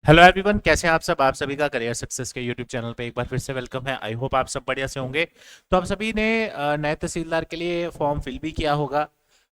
Hello everyone, कैसे हैं आप सब। आप सभी का करियर सक्सेस के यूट्यूब चैनल पे एक बार फिर से वेलकम है। आई होप आप सब बढ़िया से होंगे। तो आप सभी ने नए तहसीलदार के लिए फॉर्म फिल भी किया होगा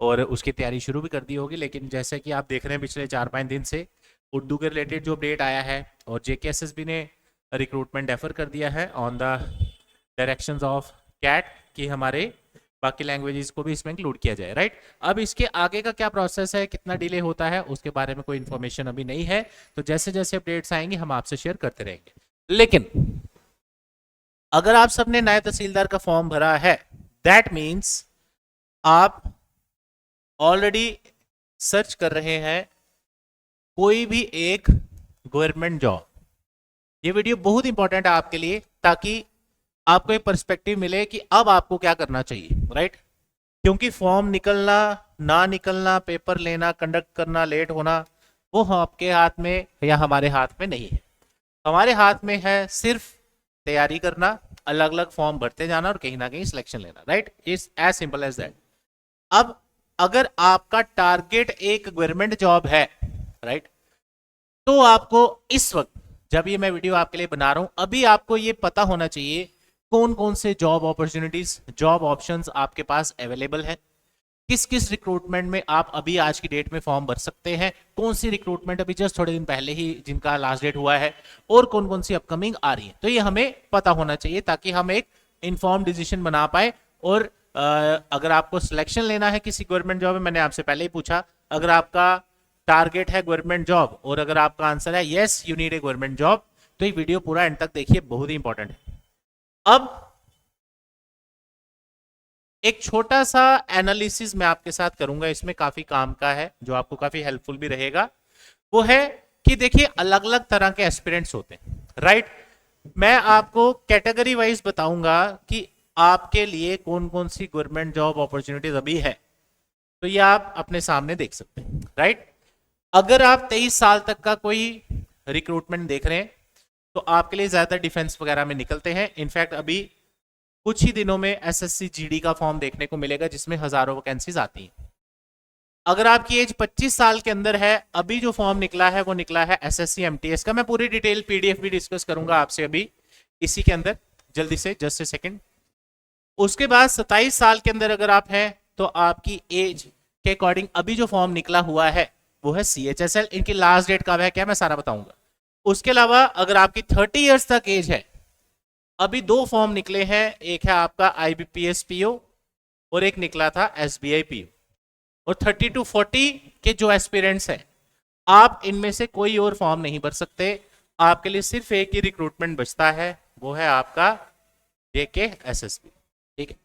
और उसकी तैयारी शुरू भी कर दी होगी। लेकिन जैसे कि आप देख रहे हैं पिछले 4-5 दिन से उर्दू के रिलेटेड जो अपडेट आया है और जेकेएसएसबी ने रिक्रूटमेंट डेफर कर दिया है on the directions of CAT कि हमारे बाकी लैंग्वेजेस को भी इसमें इंक्लूड किया जाए, राइट। अब इसके आगे का क्या प्रोसेस है, कितना डिले होता है, उसके बारे में कोई इन्फॉर्मेशन अभी नहीं है। तो जैसे जैसे अपडेट्स आएंगे हम आपसे शेयर करते रहेंगे। लेकिन अगर आप सबने नए तहसीलदार का फॉर्म भरा है, दैट मीन्स आप ऑलरेडी सर्च कर रहे हैं कोई भी एक गवर्नमेंट जॉब। ये वीडियो बहुत इंपॉर्टेंट है आपके लिए, ताकि आपको एक पर्सपेक्टिव मिले कि अब आपको क्या करना चाहिए, राइट। क्योंकि फॉर्म निकलना ना निकलना, पेपर लेना, कंडक्ट करना, लेट होना, वो आपके हाथ में या हमारे हाथ में नहीं है। हमारे हाथ में है सिर्फ तैयारी करना, अलग अलग फॉर्म भरते जाना और कहीं ना कहीं सिलेक्शन लेना, right. It's as simple as that. अब अगर आपका टारगेट एक गवर्नमेंट जॉब है, राइट, तो आपको इस वक्त जब ये मैं वीडियो आपके लिए बना रहा हूं, अभी आपको ये पता होना चाहिए कौन कौन से जॉब अपॉर्चुनिटीज, जॉब ऑप्शंस आपके पास अवेलेबल है, किस किस रिक्रूटमेंट में आप अभी आज की डेट में फॉर्म भर सकते हैं, कौन सी रिक्रूटमेंट अभी जस्ट थोड़े दिन पहले ही जिनका लास्ट डेट हुआ है, और कौन कौन सी अपकमिंग आ रही है। तो ये हमें पता होना चाहिए ताकि हम एक इन्फॉर्म डिसीजन बना पाए। और अगर आपको सिलेक्शन लेना है किसी गवर्नमेंट जॉब में, मैंने आपसे पहले ही पूछा, अगर आपका टारगेट है गवर्नमेंट जॉब और अगर आपका आंसर है yes you need a government job, तो ये वीडियो पूरा एंड तक देखिए, बहुत ही इंपॉर्टेंट है। अब एक छोटा सा एनालिसिस मैं आपके साथ करूंगा, इसमें काफी काम का है जो आपको काफी हेल्पफुल भी रहेगा। वो है कि देखिए अलग अलग तरह के एस्पिरेंट्स होते हैं, राइट। मैं आपको कैटेगरी वाइज बताऊंगा कि आपके लिए कौन कौन सी गवर्नमेंट जॉब अपॉर्चुनिटीज अभी है। तो ये आप अपने सामने देख सकते हैं, राइट। अगर आप 23 साल तक का कोई रिक्रूटमेंट देख रहे हैं तो आपके लिए ज्यादातर डिफेंस वगैरह में निकलते हैं। इनफैक्ट अभी कुछ ही दिनों में एसएससी जीडी का फॉर्म देखने को मिलेगा जिसमें हजारों वैकेंसीज आती हैं। अगर आपकी एज 25 साल के अंदर है, अभी जो फॉर्म निकला है वो निकला है एसएससी एमटीएस का। मैं पूरी डिटेल पीडीएफ भी डिस्कस करूंगा आपसे अभी इसी के अंदर, जल्दी से, जस्ट ए सेकंड। उसके बाद 27 साल के अंदर अगर आप हैं तो आपकी एज के अकॉर्डिंग अभी जो फॉर्म निकला हुआ है वो है सीएचएसएल। इनकी लास्ट डेट कब है क्या मैं सारा बताऊंगा। उसके अलावा अगर आपकी 30 ईयर्स तक एज है, अभी दो फॉर्म निकले हैं, एक है आपका आईबीपीएस पीओ और एक निकला था एसबीआई पीओ। और 30 to 40 के जो एस्पिरेंट्स हैं, आप इनमें से कोई और फॉर्म नहीं भर सकते। आपके लिए सिर्फ एक ही रिक्रूटमेंट बचता है, वो है आपका जेकेएसएसबी, ठीक है।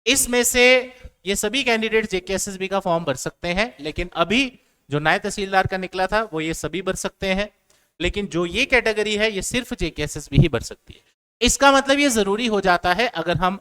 इसमें से ये सभी कैंडिडेट जेकेएसएसबी का फॉर्म भर सकते हैं, लेकिन अभी जो नए तहसीलदार का निकला था वो ये सभी भर सकते हैं। लेकिन जो ये कैटेगरी है ये सिर्फ जेकेएसएसबी ही भर सकती है। इसका मतलब ये जरूरी हो जाता है अगर हम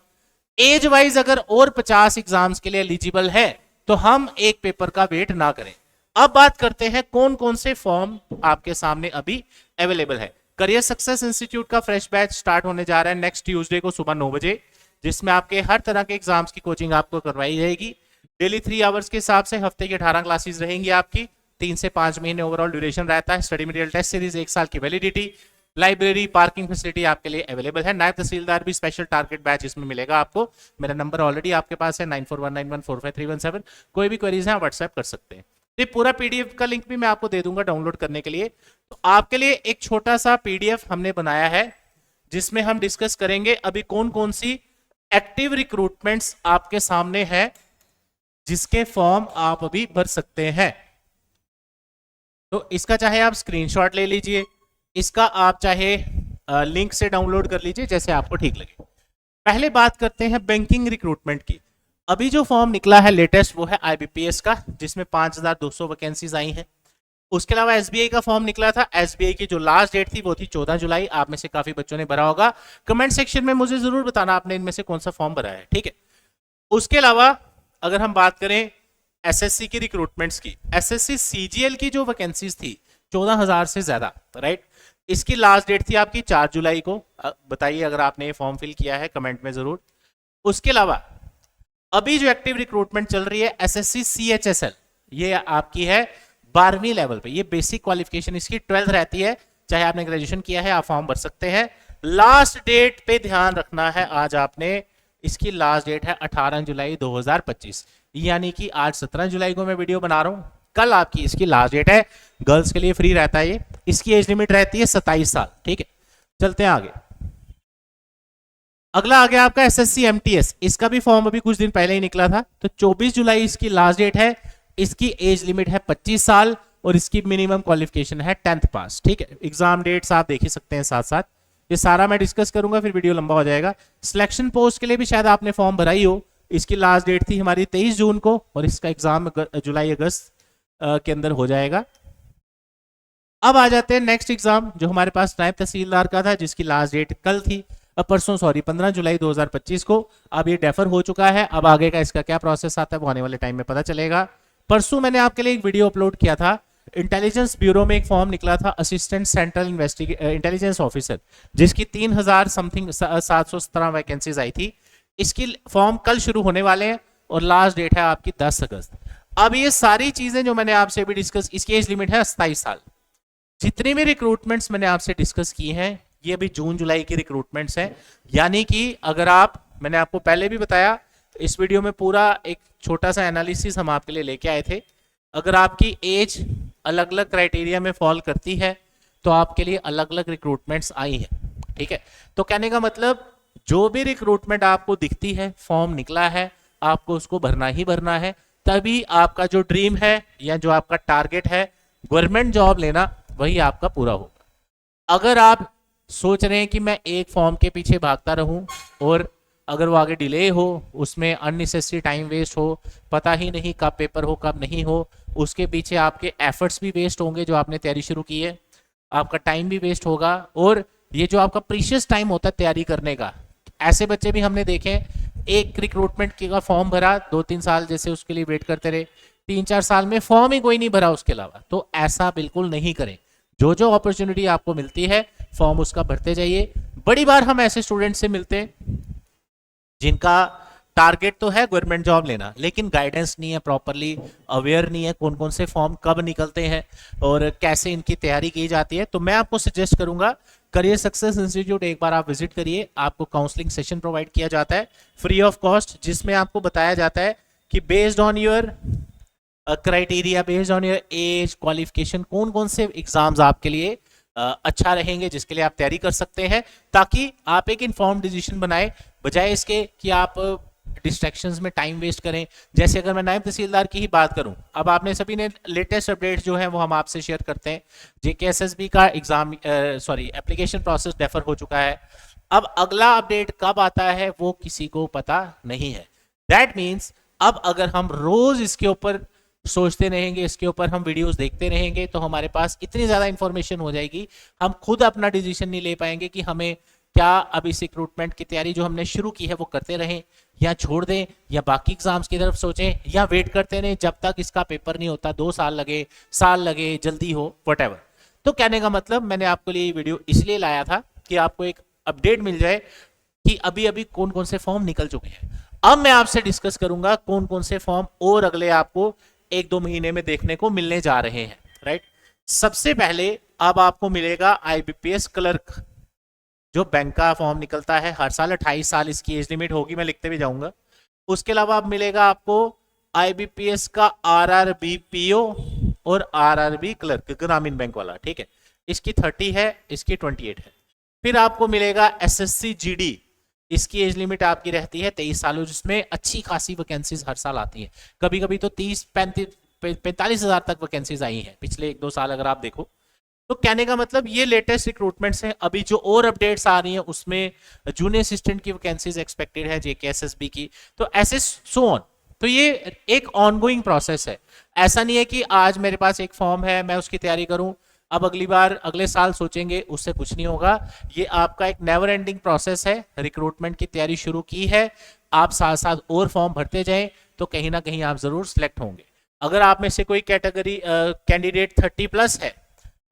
एज वाइज अगर और 50 एग्जाम्स के लिए एलिजिबल है तो हम एक पेपर का वेट ना करें। अब बात करते हैं कौन कौन से फॉर्म आपके सामने अभी अवेलेबल है। करियर सक्सेस इंस्टीट्यूट का फ्रेश बैच स्टार्ट होने जा रहा है नेक्स्ट ट्यूसडे को सुबह 9 बजे, जिसमें आपके हर तरह के एग्जाम्स की कोचिंग आपको करवाई जाएगी। डेली 3 आवर्स के हिसाब से हफ्ते की 18 क्लासेस रहेंगी आपकी। 3 से 5 महीने ओवरऑल ड्यूरेशन रहता है। स्टडी मटेरियल टेस्ट सीरीज 1 साल की वैलिडिटी, लाइब्रेरी, पार्किंग फैसिलिटी आपके लिए अवेलेबल है। नायब तहसीलदार भी स्पेशल टारगेट बैच इसमें मिलेगा आपको। मेरा नंबर ऑलरेडी आपके पास है 9419145317। कोई भी क्वेरीज है आप व्हाट्सएप कर सकते हैं। ये पूरा पीडीएफ का लिंक भी मैं आपको दे दूंगा डाउनलोड करने के लिए। तो आपके लिए एक छोटा सा पीडीएफ हमने बनाया है जिसमें हम डिस्कस करेंगे अभी कौन कौन सी एक्टिव रिक्रूटमेंट्स आपके सामने है जिसके फॉर्म आप अभी भर सकते हैं। तो इसका चाहे आप स्क्रीनशॉट ले लीजिए, इसका आप चाहे लिंक से डाउनलोड कर लीजिए, जैसे आपको ठीक लगे। पहले बात करते हैं बैंकिंग रिक्रूटमेंट की। अभी जो फॉर्म निकला है लेटेस्ट वो है आईबीपीएस का, जिसमें 5200 वैकेंसीज आई हैं। उसके अलावा एसबीआई का फॉर्म निकला था। एसबीआई की जो लास्ट डेट थी वो थी 14 जुलाई। आप में से काफी बच्चों ने भरा होगा। कमेंट सेक्शन में मुझे जरूर बताना आपने इनमें से कौन सा फॉर्म भरा है, ठीक है। उसके अलावा अगर हम बात करें एसएससी की रिक्रूटमेंट्स की, एसएससी सीजीएल की जो वैकेंसीज थी 14,000 से ज्यादा, राइट। इसकी लास्ट डेट थी आपकी 4 जुलाई को। बताइए अगर आपने ये फॉर्म फिल किया है, कमेंट में जरूर। उसके अलावा अभी जो एक्टिव रिक्रूटमेंट चल रही है एसएससी सीएचएसएल, ये आपकी है 12वीं लेवल पे, ये बेसिक क्वालिफिकेशन इसकी 12th रहती है। चाहे आपने ग्रेजुएशन किया है आप फॉर्म भर सकते हैं। लास्ट डेट पे ध्यान रखना है, आज आपने, इसकी लास्ट डेट है 18 जुलाई 2025, यानी कि आज 17 जुलाई को मैं वीडियो बना रहा हूं, कल आपकी इसकी लास्ट डेट है। गर्ल्स के लिए फ्री रहता है ये। इसकी एज लिमिट रहती है 27 साल। ठीक है, चलते हैं आगे। अगला आ गया आपका एसएससी एमटीएस। इसका भी फॉर्म अभी कुछ दिन पहले ही निकला था, तो 24 जुलाई इसकी लास्ट डेट है। इसकी एज लिमिट है 25 साल और इसकी मिनिमम क्वालिफिकेशन है 10th पास। ठीक है, एग्जाम डेट्स आप देख ही सकते हैं साथ साथ। ये सारा मैं डिस्कस करूंगा, फिर वीडियो लंबा हो जाएगा। सिलेक्शन पोस्ट के लिए भी शायद आपने फॉर्म भरा ही हो। इसकी लास्ट डेट थी हमारी 23 जून को और इसका एग्जाम जुलाई अगस्त के अंदर हो जाएगा। अब आ जाते हैं नेक्स्ट एग्जाम जो हमारे पास नायब तहसीलदार का था, जिसकी लास्ट डेट कल थी, परसों सॉरी 15 जुलाई 2025 को। अब ये डेफर हो चुका है। अब आगे का इसका क्या प्रोसेस आता है वो आने वाले टाइम में पता चलेगा। परसों मैंने आपके लिए एक वीडियो अपलोड किया था, इंटेलिजेंस ब्यूरो में एक फॉर्म निकला था असिस्टेंट सेंट्रल इंटेलिजेंस ऑफिसर, जिसकी 3000 समथिंग 717 वैकेंसीज आई थी। इसकी फॉर्म कल शुरू होने वाले हैं और लास्ट डेट है आपकी 10 अगस्त। अब ये सारी चीजें जो मैंने आपसे अभी डिस्कस, इसकी एज लिमिट है 27 साल। जितनी भी रिक्रूटमेंट्स मैंने आपसे डिस्कस की हैं ये अभी जून जुलाई की रिक्रूटमेंट्स हैं, यानी कि अगर आप, मैंने आपको पहले भी बताया इस वीडियो में पूरा एक छोटा सा एनालिसिस हम आपके लिए लेके आए थे। अगर आपकी एज अलग अलग क्राइटेरिया में फॉल करती है तो आपके लिए अलग अलग रिक्रूटमेंट्स आई हैं। ठीक है, तो कहने का मतलब जो भी रिक्रूटमेंट आपको दिखती है, फॉर्म निकला है, आपको उसको भरना ही भरना है, तभी आपका जो ड्रीम है या जो आपका टारगेट है गवर्नमेंट जॉब लेना, वही आपका पूरा होगा। अगर आप सोच रहे हैं कि मैं एक फॉर्म के पीछे भागता रहूं और अगर वो आगे डिले हो, उसमें अननेसेसरी टाइम वेस्ट हो, पता ही नहीं कब पेपर हो कब नहीं हो, उसके पीछे आपके एफर्ट्स भी वेस्ट होंगे जो आपने तैयारी शुरू की है, आपका टाइम भी वेस्ट होगा, और ये जो आपका प्रीशियस टाइम होता है तैयारी करने का, ऐसे बच्चे भी हमने देखे, एक रिक्रूटमेंट का फॉर्म भरा, 2-3 साल जैसे उसके लिए वेट करते रहे, 3-4 साल में फॉर्म ही कोई नहीं भरा उसके अलावा। तो ऐसा बिल्कुल नहीं करें। जो जो अपॉर्चुनिटी आपको मिलती है फॉर्म उसका भरते जाइए। बड़ी बार हम ऐसे स्टूडेंट से मिलते हैं जिनका टारगेट तो है गवर्नमेंट जॉब लेना, लेकिन गाइडेंस नहीं है, प्रॉपरली अवेयर नहीं है कौन कौन से फॉर्म कब निकलते हैं और कैसे इनकी तैयारी की जाती है। तो मैं आपको सजेस्ट करूंगा करियर सक्सेस इंस्टीट्यूट एक बार आप विजिट करिए। आपको काउंसलिंग सेशन प्रोवाइड किया जाता है फ्री ऑफ कॉस्ट, जिसमें आपको बताया जाता है कि based on your criteria, based on your age, qualification, कौन कौन से एग्जाम्स आपके लिए अच्छा रहेंगे जिसके लिए आप तैयारी कर सकते हैं, ताकि आप एक इन्फॉर्म्ड डिसीजन बनाए, बजाय इसके कि आप डिस्ट्रैक्शंस में टाइम वेस्ट करें। जैसे अगर मैं नायब तहसीलदार की ही बात करूं, अब आपने सभी ने लेटेस्ट अपडेट्स जो हैं वो हम आपसे शेयर करते हैं। जेकेएसएसबी का एग्जाम एप्लीकेशन प्रोसेस डेफर हो चुका है। अब अगला अपडेट कब आता है वो किसी को पता नहीं है। दैट मीन्स अब अगर हम रोज इसके ऊपर सोचते रहेंगे, इसके ऊपर हम वीडियोस देखते रहेंगे, तो हमारे पास इतनी ज्यादा इंफॉर्मेशन हो जाएगी, हम खुद अपना डिसीजन नहीं ले पाएंगे कि हमें क्या अब इस रिक्रूटमेंट की तैयारी जो हमने शुरू की है वो करते रहें या छोड़ दें, या बाकी एग्जाम्स की तरफ सोचें, या वेट करते रहें जब तक इसका पेपर नहीं होता, 2 साल लगे, साल लगे, जल्दी हो, व्हाटएवर। तो कहने का मतलब मैंने आपके लिए ये वीडियो इसलिए लाया था कि आपको एक अपडेट मिल जाए कि अभी अभी कौन कौन से फॉर्म निकल चुके हैं। अब मैं आपसे डिस्कस करूंगा कौन कौन से फॉर्म और अगले आपको 1-2 महीने में देखने को मिलने जा रहे हैं। राइट, सबसे पहले अब आपको मिलेगा आईबीपीएस क्लर्क, जो बैंक का फॉर्म निकलता है हर साल, 28 साल इसकी एज लिमिट होगी, मैं लिखते भी जाऊंगा। उसके अलावा अब मिलेगा आपको आईबीपीएस का आरआरबी पीओ और आरआरबी क्लर्क, ग्रामीण बैंक वाला। ठीक है, इसकी 30 है, इसकी 28 है। फिर आपको मिलेगा एसएससी जीडी, इसकी एज लिमिट आपकी रहती है 23 सालों, जिसमें अच्छी खासी वैकेंसीज हर साल आती हैं। कभी कभी तो 30-45 हजार तक वैकेंसीज आई हैं पिछले 1-2 साल अगर आप देखो। तो कहने का मतलब ये लेटेस्ट रिक्रूटमेंट्स हैं। अभी जो और अपडेट्स आ रही हैं उसमें जूनियर असिस्टेंट की वैकेंसीज एक्सपेक्टेड है जेकेएसएसबी की, तो ऐसे सो ऑन। तो ये एक ऑनगोइंग प्रोसेस है। ऐसा नहीं है कि आज मेरे पास एक फॉर्म है मैं उसकी तैयारी करूं, अब अगली बार अगले साल सोचेंगे, उससे कुछ नहीं होगा। ये आपका एक नेवर एंडिंग प्रोसेस है। रिक्रूटमेंट की तैयारी शुरू की है, आप साथ साथ और फॉर्म भरते जाएं तो कहीं ना कहीं आप जरूर सिलेक्ट होंगे। अगर आप में से कोई कैटेगरी कैंडिडेट 30+ है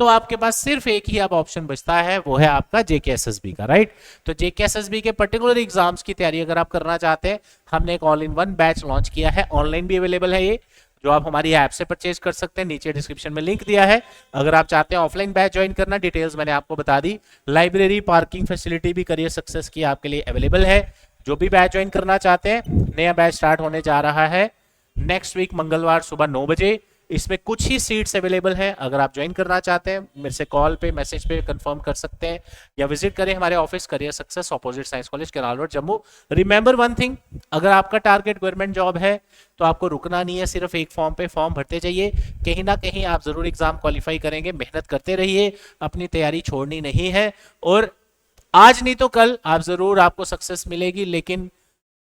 तो आपके पास सिर्फ एक ही अब ऑप्शन बचता है, वो है आपका जेकेएसएसबी का। राइट, तो जेकेएसएसबी के पर्टिकुलर एग्जाम्स की तैयारी अगर आप करना चाहते हैं, हमने एक all in one batch launch किया है, ऑनलाइन भी अवेलेबल है ये, जो आप हमारी ऐप से परचेज कर सकते हैं। नीचे डिस्क्रिप्शन में लिंक दिया है। अगर आप चाहते हैं ऑफलाइन बैच ज्वाइन करना, डिटेल्स मैंने आपको बता दी। लाइब्रेरी, पार्किंग फैसिलिटी भी करियर सक्सेस की आपके लिए अवेलेबल है। जो भी बैच ज्वाइन करना चाहते हैं, नया बैच स्टार्ट होने जा रहा है नेक्स्ट वीक मंगलवार सुबह 9 बजे। इसमें कुछ ही सीट्स अवेलेबल हैं। अगर आप ज्वाइन करना चाहते हैं, मेरे से कॉल पे, मैसेज पे कंफर्म कर सकते हैं या विजिट करें हमारे office, career success, opposite science college, canal road, Jammu. Remember one thing, अगर आपका टारगेट गवर्नमेंट जॉब है तो आपको रुकना नहीं है, सिर्फ एक फॉर्म पे फॉर्म भरते जाइए। कहीं ना कहीं आप जरूर एग्जाम क्वालिफाई करेंगे। मेहनत करते रहिए, अपनी तैयारी छोड़नी नहीं है, और आज नहीं तो कल आप जरूर, आपको सक्सेस मिलेगी। लेकिन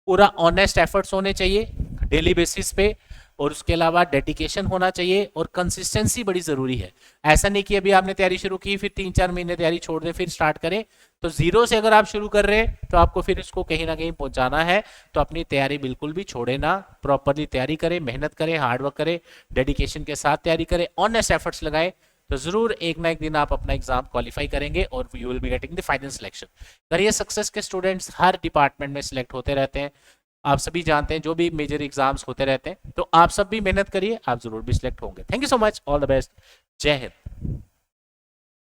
पूरा ऑनेस्ट एफर्ट्स होने चाहिए डेली बेसिस पे, और उसके अलावा डेडिकेशन होना चाहिए, और कंसिस्टेंसी बड़ी जरूरी है। ऐसा नहीं कि अभी आपने तैयारी शुरू की, फिर 3-4 महीने तैयारी छोड़ दें, फिर स्टार्ट करें। तो जीरो से अगर आप शुरू कर रहे हैं तो आपको फिर इसको कहीं ना कहीं पहुंचाना है। तो अपनी तैयारी बिल्कुल भी छोड़े ना, प्रॉपरली तैयारी करें, मेहनत करें, हार्डवर्क करें, डेडिकेशन के साथ तैयारी करें, ऑनेस्ट एफर्ट्स लगाएं, तो जरूर एक ना एक दिन आप अपना एग्जाम क्वालिफाई करेंगे और you will be getting the final selection. Career success के स्टूडेंट्स हर डिपार्टमेंट में सिलेक्ट होते रहते हैं, आप सभी जानते हैं, जो भी मेजर एग्जाम्स होते रहते हैं। तो आप सब भी मेहनत करिए, आप जरूर भी सिलेक्ट होंगे। Thank you so much, all the best, जय हिंद।